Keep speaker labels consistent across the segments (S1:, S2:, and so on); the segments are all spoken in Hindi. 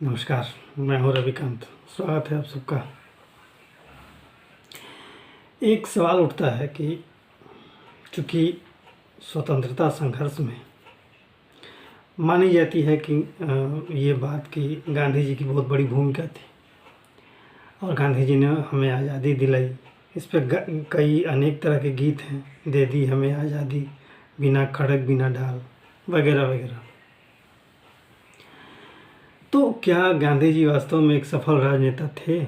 S1: नमस्कार। मैं हूं रविकांत। स्वागत है आप सबका। एक सवाल उठता है कि चूँकि स्वतंत्रता संघर्ष में मानी जाती है कि ये बात कि गांधी जी की बहुत बड़ी भूमिका थी और गांधी जी ने हमें आज़ादी दिलाई। इस पे कई अनेक तरह के गीत हैं, दे दी हमें आज़ादी, बिना खड़क बिना ढाल, वगैरह वगैरह। तो क्या गांधी जी वास्तव में एक सफल राजनेता थे?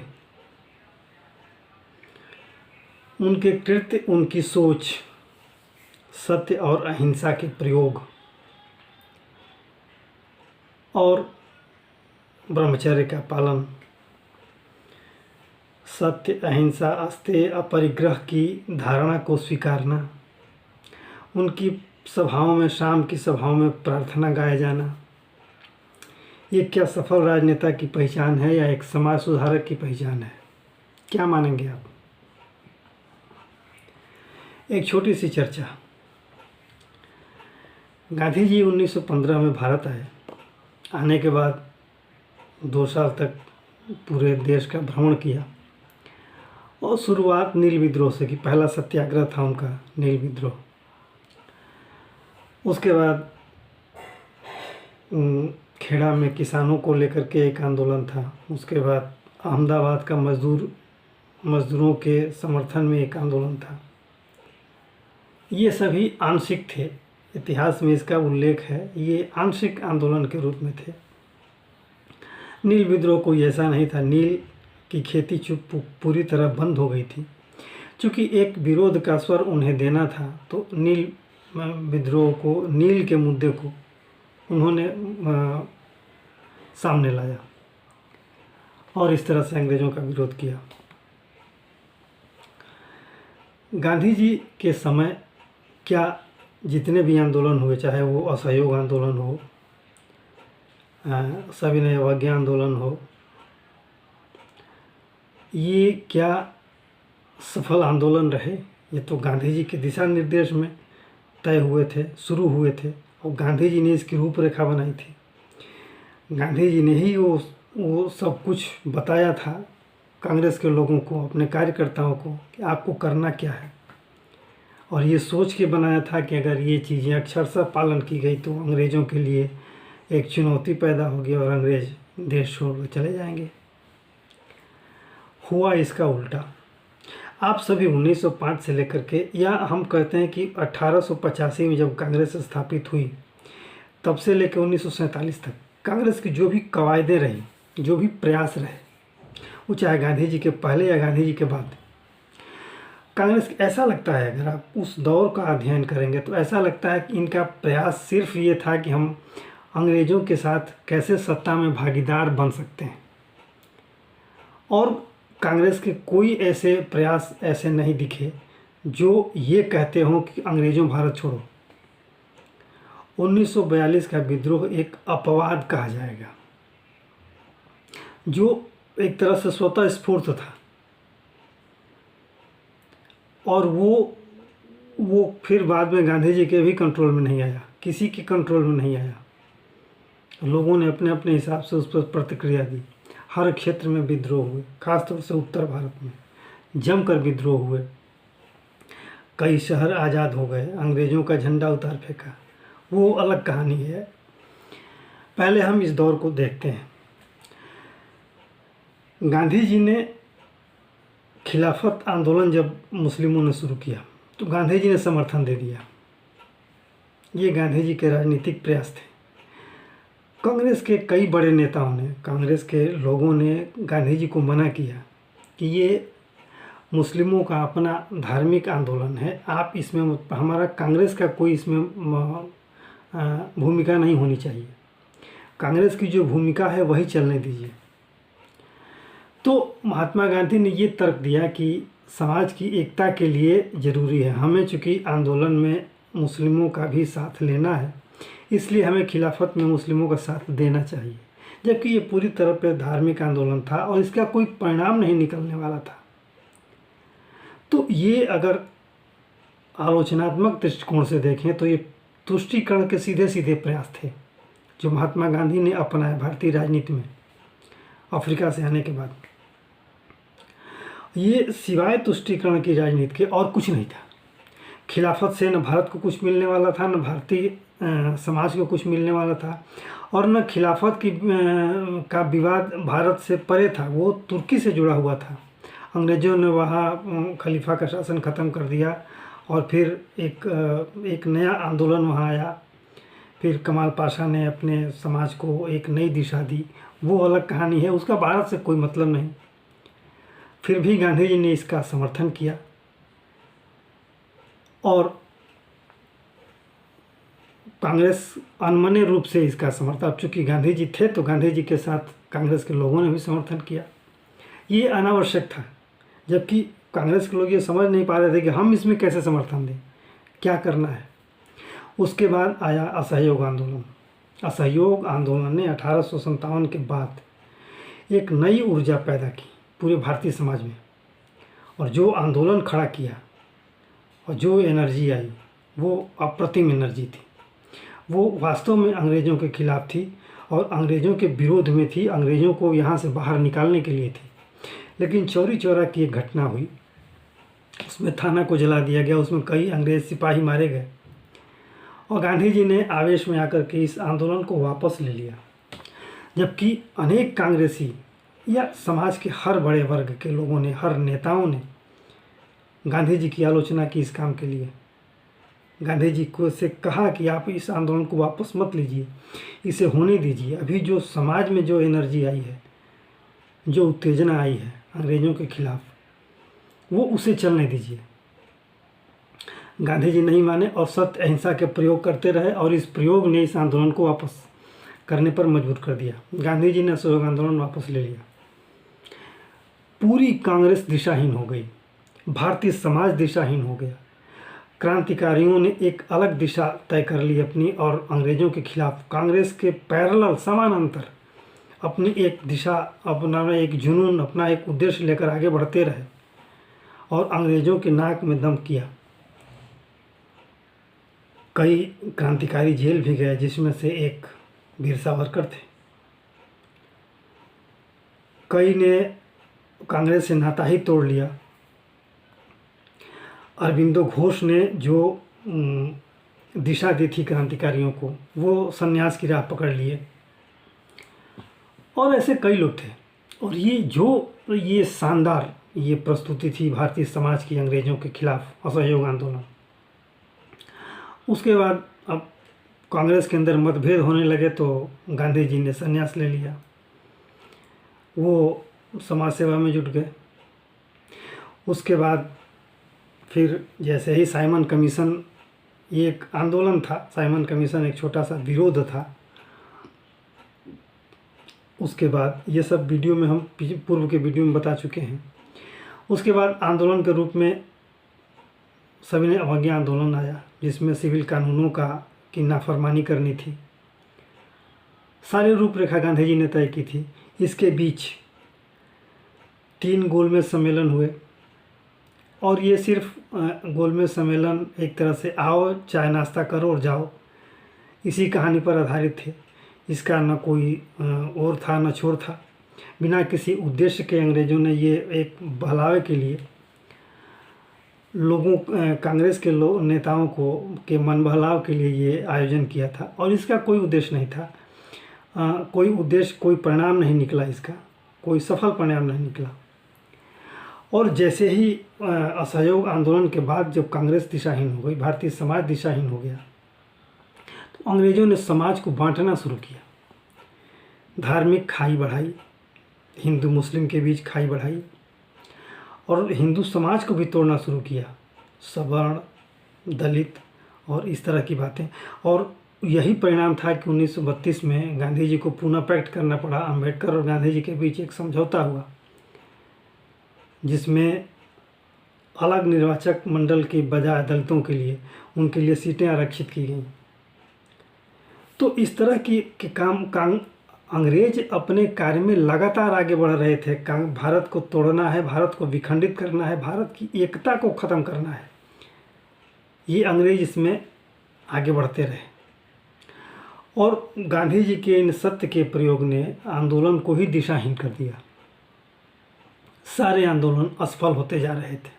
S1: उनके कृत्य, उनकी सोच, सत्य और अहिंसा के प्रयोग और ब्रह्मचर्य का पालन, सत्य, अहिंसा, अस्तेय, अपरिग्रह की धारणा को स्वीकारना, उनकी सभाओं में, शाम की सभाओं में प्रार्थना गाया जाना, ये क्या सफल राजनेता की पहचान है या एक समाज सुधारक की पहचान है? क्या मानेंगे आप? एक छोटी सी चर्चा। गांधी जी 1915 में भारत आए। आने के बाद 2 साल तक पूरे देश का भ्रमण किया और शुरुआत नील विद्रोह से की। पहला सत्याग्रह था उनका, नील विद्रोह। उसके बाद खेड़ा में किसानों को लेकर के एक आंदोलन था। उसके बाद अहमदाबाद का मजदूरों के समर्थन में एक आंदोलन था। ये सभी आंशिक थे। इतिहास में इसका उल्लेख है, ये आंशिक आंदोलन के रूप में थे। नील विद्रोह कोई ऐसा नहीं था। नील की खेती पूरी तरह बंद हो गई थी। चूँकि एक विरोध का स्वर उन्हें देना था, तो नील विद्रोह को, नील के मुद्दे को उन्होंने सामने लाया और इस तरह से अंग्रेज़ों का विरोध किया। गांधी जी के समय क्या जितने भी आंदोलन हुए, चाहे वो असहयोग आंदोलन हो, सविनय अवज्ञा आंदोलन हो, ये क्या सफल आंदोलन रहे? ये तो गांधी जी के दिशा निर्देश में तय हुए थे, शुरू हुए थे और गांधी जी ने इसकी रूपरेखा बनाई थी। गांधी जी ने ही वो सब कुछ बताया था कांग्रेस के लोगों को, अपने कार्यकर्ताओं को, कि आपको करना क्या है। और ये सोच के बनाया था कि अगर ये चीज़ें अक्षरशः पालन की गई तो अंग्रेज़ों के लिए एक चुनौती पैदा होगी और अंग्रेज़ देश छोड़ चले जाएंगे। हुआ इसका उल्टा। आप सभी 1905 से लेकर के, या हम कहते हैं कि 1885 में जब कांग्रेस स्थापित हुई, तब से लेकर 1947 तक कांग्रेस की जो भी कवायदें रही, जो भी प्रयास रहे, वो चाहे गांधी जी के पहले या गांधी जी के बाद, कांग्रेस ऐसा लगता है, अगर आप उस दौर का अध्ययन करेंगे तो ऐसा लगता है कि इनका प्रयास सिर्फ ये था कि हम अंग्रेज़ों के साथ कैसे सत्ता में भागीदार बन सकते हैं। और कांग्रेस के कोई ऐसे प्रयास ऐसे नहीं दिखे जो ये कहते हों कि अंग्रेज़ों भारत छोड़ो। 1942 का विद्रोह एक अपवाद कहा जाएगा, जो एक तरह से स्वतः स्फूर्त था और वो फिर बाद में गांधी जी के भी कंट्रोल में नहीं आया, किसी के कंट्रोल में नहीं आया। लोगों ने अपने अपने हिसाब से उस पर प्रतिक्रिया दी। हर क्षेत्र में विद्रोह हुए, खासतौर से उत्तर भारत में जमकर विद्रोह हुए। कई शहर आज़ाद हो गए, अंग्रेज़ों का झंडा उतार फेंका, वो अलग कहानी है। पहले हम इस दौर को देखते हैं। गांधी जी ने खिलाफत आंदोलन जब मुस्लिमों ने शुरू किया तो गांधी जी ने समर्थन दे दिया। ये गांधी जी के राजनीतिक प्रयास थे। कांग्रेस के कई बड़े नेताओं ने, कांग्रेस के लोगों ने गांधी जी को मना किया कि ये मुस्लिमों का अपना धार्मिक आंदोलन है, आप इसमें, हमारा कांग्रेस का कोई इसमें भूमिका नहीं होनी चाहिए, कांग्रेस की जो भूमिका है वही चलने दीजिए। तो महात्मा गांधी ने ये तर्क दिया कि समाज की एकता के लिए ज़रूरी है, हमें चूँकि आंदोलन में मुस्लिमों का भी साथ लेना है, इसलिए हमें खिलाफत में मुस्लिमों का साथ देना चाहिए। जबकि ये पूरी तरह पे धार्मिक आंदोलन था और इसका कोई परिणाम नहीं निकलने वाला था। तो ये अगर आलोचनात्मक दृष्टिकोण से देखें तो ये तुष्टीकरण के सीधे सीधे प्रयास थे जो महात्मा गांधी ने अपनाए भारतीय राजनीति में। अफ्रीका से आने के बाद। ये सिवाय तुष्टीकरण की राजनीति के और कुछ नहीं था। खिलाफत से न भारत को कुछ मिलने वाला था, न भारतीय समाज को कुछ मिलने वाला था, और न खिलाफत की का विवाद भारत से परे था, वो तुर्की से जुड़ा हुआ था। अंग्रेज़ों ने वहाँ खलीफा का शासन ख़त्म कर दिया और फिर एक नया आंदोलन वहाँ आया। फिर कमाल पाशा ने अपने समाज को एक नई दिशा दी, वो अलग कहानी है, उसका भारत से कोई मतलब नहीं। फिर भी गांधी जी ने इसका समर्थन किया और कांग्रेस अनमने रूप से इसका समर्थन, अब चूँकि गांधी जी थे तो गांधी जी के साथ कांग्रेस के लोगों ने भी समर्थन किया। ये अनावश्यक था, जबकि कांग्रेस के लोग ये समझ नहीं पा रहे थे कि हम इसमें कैसे समर्थन दें, क्या करना है। उसके बाद आया असहयोग आंदोलन। असहयोग आंदोलन ने 1857 के बाद एक नई ऊर्जा पैदा की पूरे भारतीय समाज में, और जो आंदोलन खड़ा किया और जो एनर्जी आई वो अप्रतिम एनर्जी थी। वो वास्तव में अंग्रेज़ों के खिलाफ थी और अंग्रेज़ों के विरोध में थी, अंग्रेज़ों को यहाँ से बाहर निकालने के लिए थी। लेकिन चौरी चौरा की एक घटना हुई, उसमें थाना को जला दिया गया, उसमें कई अंग्रेज़ सिपाही मारे गए और गांधी जी ने आवेश में आकर के इस आंदोलन को वापस ले लिया। जबकि अनेक कांग्रेसी या समाज के हर बड़े वर्ग के लोगों ने, हर नेताओं ने गांधी जी की आलोचना की इस काम के लिए। गांधी जी को से कहा कि आप इस आंदोलन को वापस मत लीजिए, इसे होने दीजिए। अभी जो समाज में जो एनर्जी आई है, जो उत्तेजना आई है अंग्रेज़ों के खिलाफ, वो उसे चलने दीजिए। गांधी जी नहीं माने और सत्य अहिंसा के प्रयोग करते रहे और इस प्रयोग ने इस आंदोलन को वापस करने पर मजबूर कर दिया। गांधी जी ने असहयोग आंदोलन वापस ले लिया। पूरी कांग्रेस दिशाहीन हो गई, भारतीय समाज दिशाहीन हो गया। क्रांतिकारियों ने एक अलग दिशा तय कर ली अपनी, और अंग्रेज़ों के खिलाफ कांग्रेस के पैरेलल समानांतर अपनी एक दिशा, अपना एक जुनून, अपना एक उद्देश्य लेकर आगे बढ़ते रहे और अंग्रेज़ों के नाक में दम किया। कई क्रांतिकारी जेल भी गए, जिसमें से एक वीर सावरकर थे। कई ने कांग्रेस से नाता ही तोड़ लिया। अरबिंदो घोष ने जो दिशा दी थी क्रांतिकारियों को, वो संन्यास की राह पकड़ लिए, और ऐसे कई लोग थे। और ये शानदार ये प्रस्तुति थी भारतीय समाज की अंग्रेज़ों के खिलाफ असहयोग आंदोलन। उसके बाद अब कांग्रेस के अंदर मतभेद होने लगे तो गांधी जी ने संन्यास ले लिया, वो समाज सेवा में जुट गए। उसके बाद फिर जैसे ही साइमन कमीशन, ये एक आंदोलन था, साइमन कमीशन एक छोटा सा विरोध था। उसके बाद ये सब वीडियो में हम पूर्व के वीडियो में बता चुके हैं। उसके बाद आंदोलन के रूप में सविनय अवज्ञा आंदोलन आया, जिसमें सिविल कानूनों की नाफरमानी करनी थी। सारी रूपरेखा गांधी जी ने तय की थी। इसके बीच 3 गोलमेज सम्मेलन हुए, और ये सिर्फ गोलमेज सम्मेलन एक तरह से आओ चाय नाश्ता करो और जाओ, इसी कहानी पर आधारित थे। इसका न कोई और था न छोर था। बिना किसी उद्देश्य के अंग्रेज़ों ने ये एक बहलावे के लिए लोगों, कांग्रेस के नेताओं के मन बहलाव के लिए ये आयोजन किया था, और इसका कोई उद्देश्य नहीं था। कोई उद्देश्य, कोई परिणाम नहीं निकला, इसका कोई सफल परिणाम नहीं निकला। और जैसे ही असहयोग आंदोलन के बाद जब कांग्रेस दिशाहीन हो गई, भारतीय समाज दिशाहीन हो गया, तो अंग्रेज़ों ने समाज को बांटना शुरू किया। धार्मिक खाई बढ़ाई, हिंदू मुस्लिम के बीच खाई बढ़ाई, और हिंदू समाज को भी तोड़ना शुरू किया, सवर्ण, दलित और इस तरह की बातें। और यही परिणाम था कि 1932 में गांधी जी को पुनः पैक्ट करना पड़ा। अम्बेडकर और गांधी जी के बीच एक समझौता हुआ, जिसमें अलग निर्वाचक मंडल के बजाय दलितों के लिए, उनके लिए सीटें आरक्षित की गईं। तो इस तरह के काम अंग्रेज अपने कार्य में लगातार आगे बढ़ रहे थे। भारत को तोड़ना है, भारत को विखंडित करना है, भारत की एकता को ख़त्म करना है, ये अंग्रेज इसमें आगे बढ़ते रहे। और गांधी जी के इन सत्य के प्रयोग ने आंदोलन को ही दिशाहीन कर दिया। सारे आंदोलन असफल होते जा रहे थे।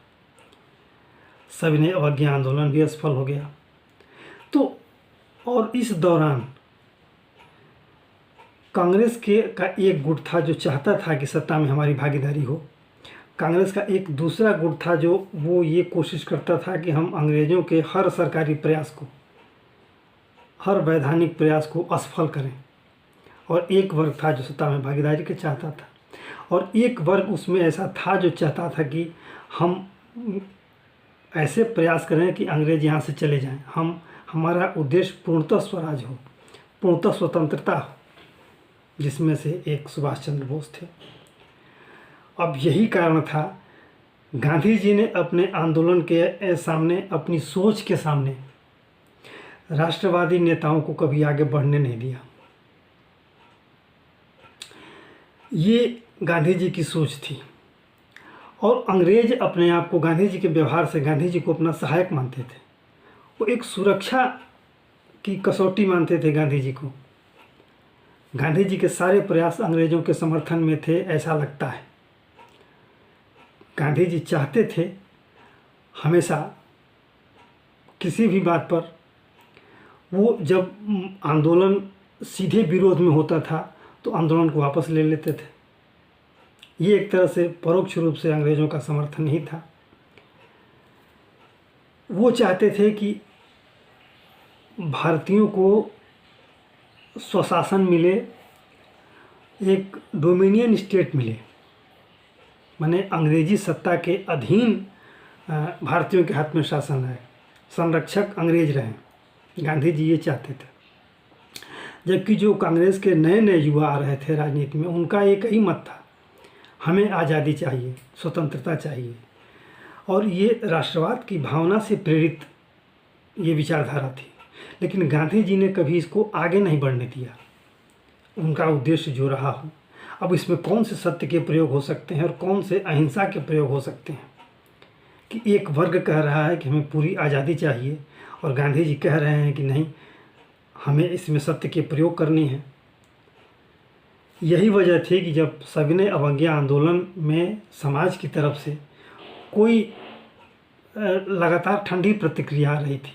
S1: सविनय अवज्ञा आंदोलन भी असफल हो गया। तो और इस दौरान कांग्रेस का एक गुट था जो चाहता था कि सत्ता में हमारी भागीदारी हो। कांग्रेस का एक दूसरा गुट था जो वो ये कोशिश करता था कि हम अंग्रेज़ों के हर सरकारी प्रयास को, हर वैधानिक प्रयास को असफल करें। और एक वर्ग था जो सत्ता में भागीदारी के चाहता था, और एक वर्ग उसमें ऐसा था जो चाहता था कि हम ऐसे प्रयास करें कि अंग्रेज यहाँ से चले जाएं। हमारा उद्देश्य पूर्णतः स्वराज हो, पूर्णतः स्वतंत्रता हो, जिसमें से एक सुभाष चंद्र बोस थे। अब यही कारण था गांधी जी ने अपने आंदोलन के सामने, अपनी सोच के सामने राष्ट्रवादी नेताओं को कभी आगे बढ़ने नहीं दिया। ये गांधी जी की सोच थी। और अंग्रेज अपने आप को गांधी जी के व्यवहार से गांधी जी को अपना सहायक मानते थे। वो एक सुरक्षा की कसौटी मानते थे गांधी जी को। गांधी जी के सारे प्रयास अंग्रेज़ों के समर्थन में थे, ऐसा लगता है। गांधी जी चाहते थे हमेशा किसी भी बात पर, वो जब आंदोलन सीधे विरोध में होता था तो आंदोलन को वापस ले लेते थे। ये एक तरह से परोक्ष रूप से अंग्रेज़ों का समर्थन ही था। वो चाहते थे कि भारतीयों को स्वशासन मिले, एक डोमिनियन स्टेट मिले, माने अंग्रेजी सत्ता के अधीन भारतीयों के हाथ में शासन है, संरक्षक अंग्रेज रहें। गांधी जी ये चाहते थे। जबकि जो कांग्रेस के नए नए युवा आ रहे थे राजनीति में, उनका एक ही मत था, हमें आज़ादी चाहिए, स्वतंत्रता चाहिए। और ये राष्ट्रवाद की भावना से प्रेरित ये विचारधारा थी। लेकिन गांधी जी ने कभी इसको आगे नहीं बढ़ने दिया, उनका उद्देश्य जो रहा हो। अब इसमें कौन से सत्य के प्रयोग हो सकते हैं और कौन से अहिंसा के प्रयोग हो सकते हैं कि एक वर्ग कह रहा है कि हमें पूरी आज़ादी चाहिए और गांधी जी कह रहे हैं कि नहीं, हमें इसमें सत्य के प्रयोग करनी है। यही वजह थी कि जब सविनय अवज्ञा आंदोलन में समाज की तरफ से कोई लगातार ठंडी प्रतिक्रिया आ रही थी,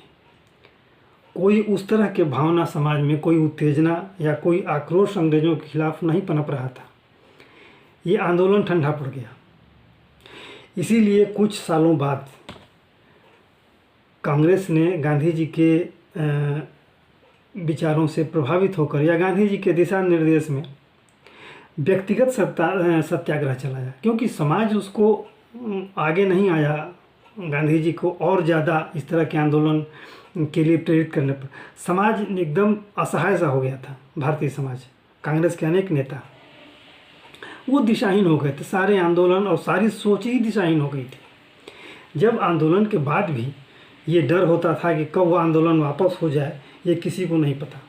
S1: कोई उस तरह के भावना समाज में, कोई उत्तेजना या कोई आक्रोश अंग्रेज़ों के खिलाफ नहीं पनप रहा था, ये आंदोलन ठंडा पड़ गया। इसीलिए कुछ सालों बाद कांग्रेस ने गांधी जी के विचारों से प्रभावित होकर या गांधी जी के दिशा निर्देश में व्यक्तिगत सत्याग्रह चलाया, क्योंकि समाज उसको आगे नहीं आया गांधी जी को और ज़्यादा इस तरह के आंदोलन के लिए प्रेरित करने पर। समाज एकदम असहाय सा हो गया था। भारतीय समाज, कांग्रेस के अनेक नेता वो दिशाहीन हो गए थे। सारे आंदोलन और सारी सोच ही दिशाहीन हो गई थी। जब आंदोलन के बाद भी ये डर होता था कि कब वो आंदोलन वापस हो जाए, ये किसी को नहीं पता।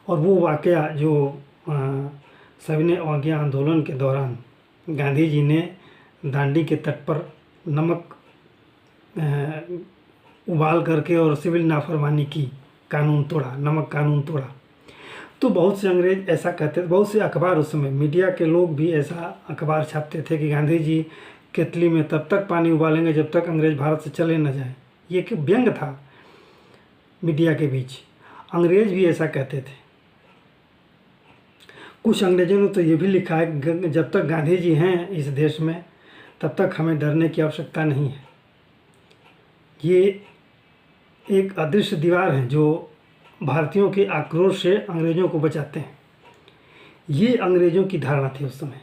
S1: और वो वाकया जो सविनय अवज्ञा आंदोलन के दौरान गांधी जी ने दांडी के तट पर नमक उबाल करके और सिविल नाफरमानी की, कानून तोड़ा, नमक कानून तोड़ा, तो बहुत से अंग्रेज ऐसा कहते थे। बहुत से अखबार, उस समय मीडिया के लोग भी ऐसा अखबार छापते थे कि गांधी जी केतली में तब तक पानी उबालेंगे जब तक अंग्रेज भारत से चले न जाए। ये एक व्यंग था मीडिया के बीच। अंग्रेज भी ऐसा कहते थे। कुछ अंग्रेजों ने तो ये भी लिखा है जब तक गांधी जी हैं इस देश में तब तक हमें डरने की आवश्यकता नहीं है। ये एक अदृश्य दीवार है जो भारतीयों के आक्रोश से अंग्रेज़ों को बचाते हैं। ये अंग्रेज़ों की धारणा थी उस समय।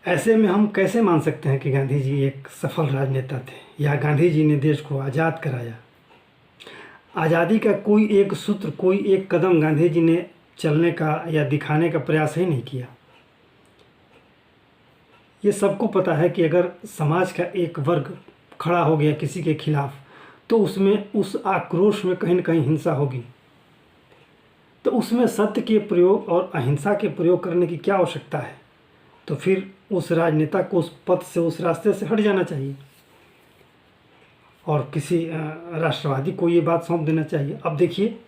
S1: ऐसे में हम कैसे मान सकते हैं कि गांधी जी एक सफल राजनेता थे या गांधी जी ने देश को आज़ाद कराया। आज़ादी का कोई एक सूत्र, कोई एक कदम गांधी जी ने चलने का या दिखाने का प्रयास ही नहीं किया। ये सबको पता है कि अगर समाज का एक वर्ग खड़ा हो गया किसी के खिलाफ तो उसमें, उस आक्रोश में कहीं न कहीं हिंसा होगी। तो उसमें सत्य के प्रयोग और अहिंसा के प्रयोग करने की क्या आवश्यकता है? तो फिर उस राजनेता को उस पथ से, उस रास्ते से हट जाना चाहिए। और किसी राष्ट्रवादी को ये बात सौंप देना चाहिए। अब देखिए,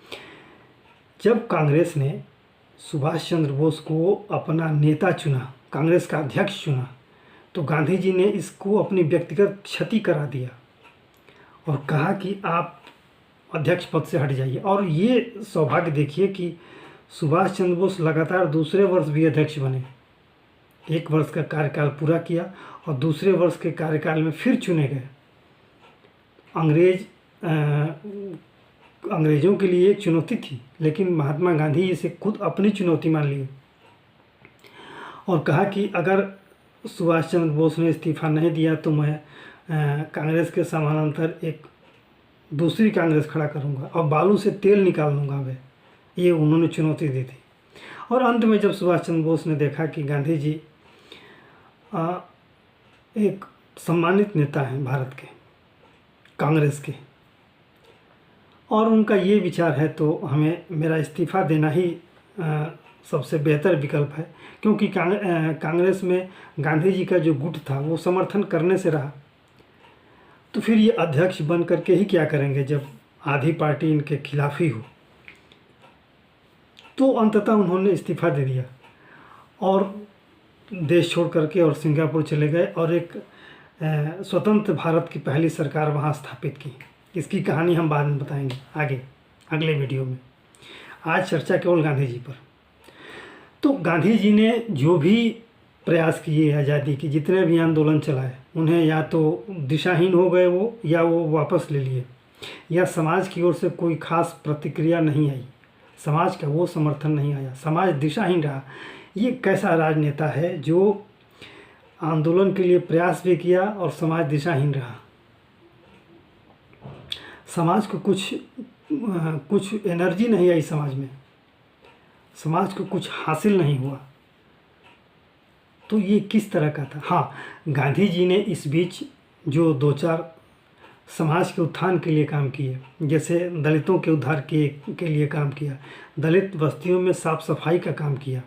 S1: जब कांग्रेस ने सुभाष चंद्र बोस को अपना नेता चुना, कांग्रेस का अध्यक्ष चुना, तो गांधी जी ने इसको अपनी व्यक्तिगत क्षति करा दिया और कहा कि आप अध्यक्ष पद से हट जाइए। और ये सौभाग्य देखिए कि सुभाष चंद्र बोस लगातार दूसरे वर्ष भी अध्यक्ष बने, 1 वर्ष का कार्यकाल पूरा किया और दूसरे वर्ष के कार्यकाल में फिर चुने गए। अंग्रेज़ों के लिए एक चुनौती थी, लेकिन महात्मा गांधी इसे खुद अपनी चुनौती मान लिए और कहा कि अगर सुभाष चंद्र बोस ने इस्तीफ़ा नहीं दिया तो मैं कांग्रेस के समानांतर एक दूसरी कांग्रेस खड़ा करूंगा और बालू से तेल निकाल लूँगा मैं। ये उन्होंने चुनौती दी थी। और अंत में जब सुभाष चंद्र बोस ने देखा कि गांधी जी एक सम्मानित नेता हैं भारत के, कांग्रेस के, और उनका ये विचार है तो हमें मेरा इस्तीफ़ा देना ही सबसे बेहतर विकल्प है, क्योंकि कांग्रेस में गांधी जी का जो गुट था वो समर्थन करने से रहा, तो फिर ये अध्यक्ष बन करके ही क्या करेंगे जब आधी पार्टी इनके खिलाफ ही हो। तो अंततः उन्होंने इस्तीफ़ा दे दिया और देश छोड़ करके और सिंगापुर चले गए और एक स्वतंत्र भारत की पहली सरकार वहाँ स्थापित की। इसकी कहानी हम बाद में बताएंगे आगे अगले वीडियो में। आज चर्चा केवल गांधी जी पर। तो गांधी जी ने जो भी प्रयास किए आज़ादी की, जितने भी आंदोलन चलाए, उन्हें या तो दिशाहीन हो गए वो, या वो वापस ले लिए, या समाज की ओर से कोई खास प्रतिक्रिया नहीं आई, समाज का वो समर्थन नहीं आया, समाज दिशाहीन रहा। ये कैसा राजनेता है जो आंदोलन के लिए प्रयास भी किया और समाज दिशाहीन रहा। समाज को कुछ एनर्जी नहीं आई, समाज को कुछ हासिल नहीं हुआ। तो ये किस तरह का था। हाँ, गांधी जी ने इस बीच जो 2-4 समाज के उत्थान के लिए काम किए, जैसे दलितों के उद्धार के लिए काम किया, दलित बस्तियों में साफ सफाई का काम किया,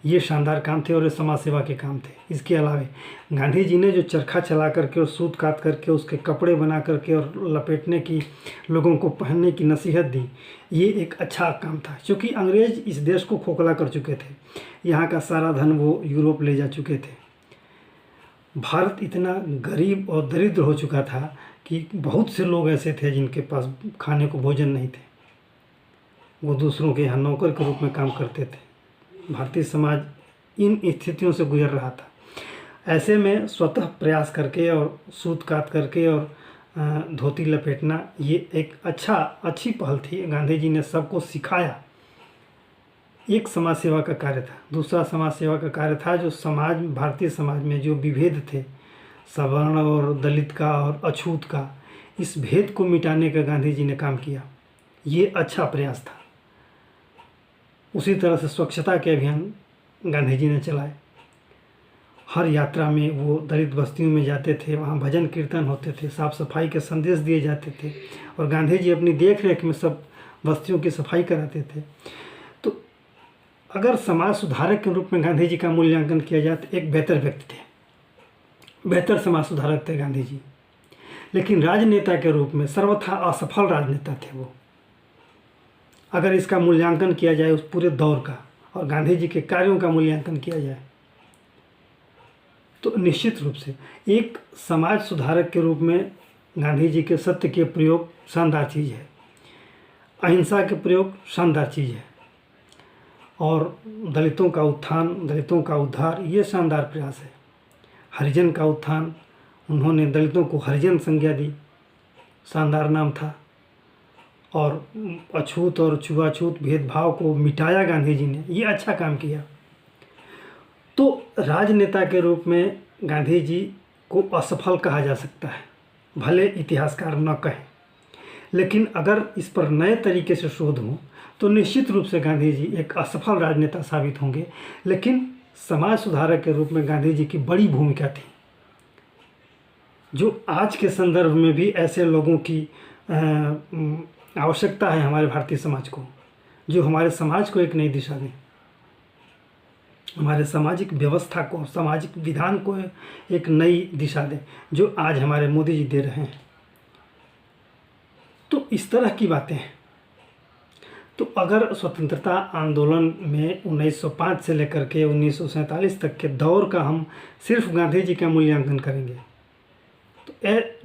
S1: ये शानदार काम थे और ये समाज सेवा के काम थे। इसके अलावा गांधी जी ने जो चरखा चला करके और सूत काट करके उसके कपड़े बना करके और लपेटने की, लोगों को पहनने की नसीहत दी, ये एक अच्छा काम था, क्योंकि अंग्रेज़ इस देश को खोखला कर चुके थे। यहाँ का सारा धन वो यूरोप ले जा चुके थे। भारत इतना गरीब और दरिद्र हो चुका था कि बहुत से लोग ऐसे थे जिनके पास खाने को भोजन नहीं थे, वो दूसरों के यहाँ नौकर के रूप में काम करते थे। भारतीय समाज इन स्थितियों से गुजर रहा था। ऐसे में स्वतः प्रयास करके और सूत काट करके और धोती लपेटना, ये एक अच्छी पहल थी। गांधी जी ने सबको सिखाया। एक समाज सेवा का कार्य था। दूसरा समाज सेवा का कार्य था जो भारतीय समाज में जो विभेद थे, सवर्ण और दलित का और अछूत का, इस भेद को मिटाने का गांधी जी ने काम किया। ये अच्छा प्रयास था। उसी तरह से स्वच्छता के अभियान गांधी जी ने चलाए। हर यात्रा में वो दलित बस्तियों में जाते थे, वहाँ भजन कीर्तन होते थे, साफ़ सफाई के संदेश दिए जाते थे और गांधी जी अपनी देख रेख में सब बस्तियों की सफाई कराते थे। तो अगर समाज सुधारक के रूप में गांधी जी का मूल्यांकन किया जाए तो एक बेहतर व्यक्ति थे, बेहतर समाज सुधारक थे गांधी जी। लेकिन राजनेता के रूप में सर्वथा असफल राजनेता थे वो। अगर इसका मूल्यांकन किया जाए उस पूरे दौर का और गांधी जी के कार्यों का मूल्यांकन किया जाए तो निश्चित रूप से एक समाज सुधारक के रूप में गांधी जी के सत्य के प्रयोग शानदार चीज़ है, अहिंसा के प्रयोग शानदार चीज़ है, और दलितों का उत्थान, दलितों का उद्धार, ये शानदार प्रयास है। हरिजन का उत्थान, उन्होंने दलितों को हरिजन संज्ञा दी, शानदार नाम था। और अछूत और छुआछूत भेदभाव को मिटाया गांधी जी ने, ये अच्छा काम किया। तो राजनेता के रूप में गांधी जी को असफल कहा जा सकता है, भले इतिहासकार न कहें, लेकिन अगर इस पर नए तरीके से शोध हो तो निश्चित रूप से गांधी जी एक असफल राजनेता साबित होंगे। लेकिन समाज सुधारक के रूप में गांधी जी की बड़ी भूमिका थी, जो आज के संदर्भ में भी ऐसे लोगों की आवश्यकता है हमारे भारतीय समाज को, जो हमारे समाज को एक नई दिशा दें, हमारे सामाजिक व्यवस्था को, सामाजिक विधान को एक नई दिशा दें, जो आज हमारे मोदी जी दे रहे हैं। तो इस तरह की बातें हैं। तो अगर स्वतंत्रता आंदोलन में 1905 से लेकर के 1947 तक के दौर का हम सिर्फ गांधी जी का मूल्यांकन करेंगे तो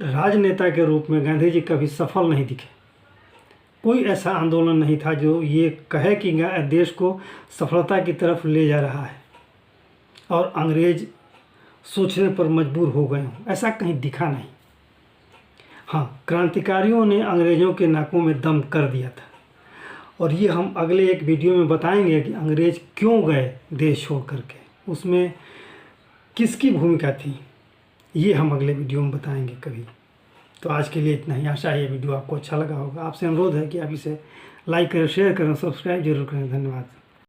S1: राजनेता के रूप में गांधी जी कभी सफल नहीं दिखे। कोई ऐसा आंदोलन नहीं था जो ये कहे कि देश को सफलता की तरफ ले जा रहा है और अंग्रेज सोचने पर मजबूर हो गए हों, ऐसा कहीं दिखा नहीं। हाँ, क्रांतिकारियों ने अंग्रेज़ों के नाकों में दम कर दिया था और ये हम अगले एक वीडियो में बताएंगे कि अंग्रेज़ क्यों गए देश छोड़ करके, उसमें किसकी भूमिका थी, ये हम अगले वीडियो में बताएंगे कभी। तो आज के लिए इतना ही। आशा है ये वीडियो आपको अच्छा लगा होगा। आपसे अनुरोध है कि आप इसे लाइक करें, शेयर करें, सब्सक्राइब जरूर करें। धन्यवाद।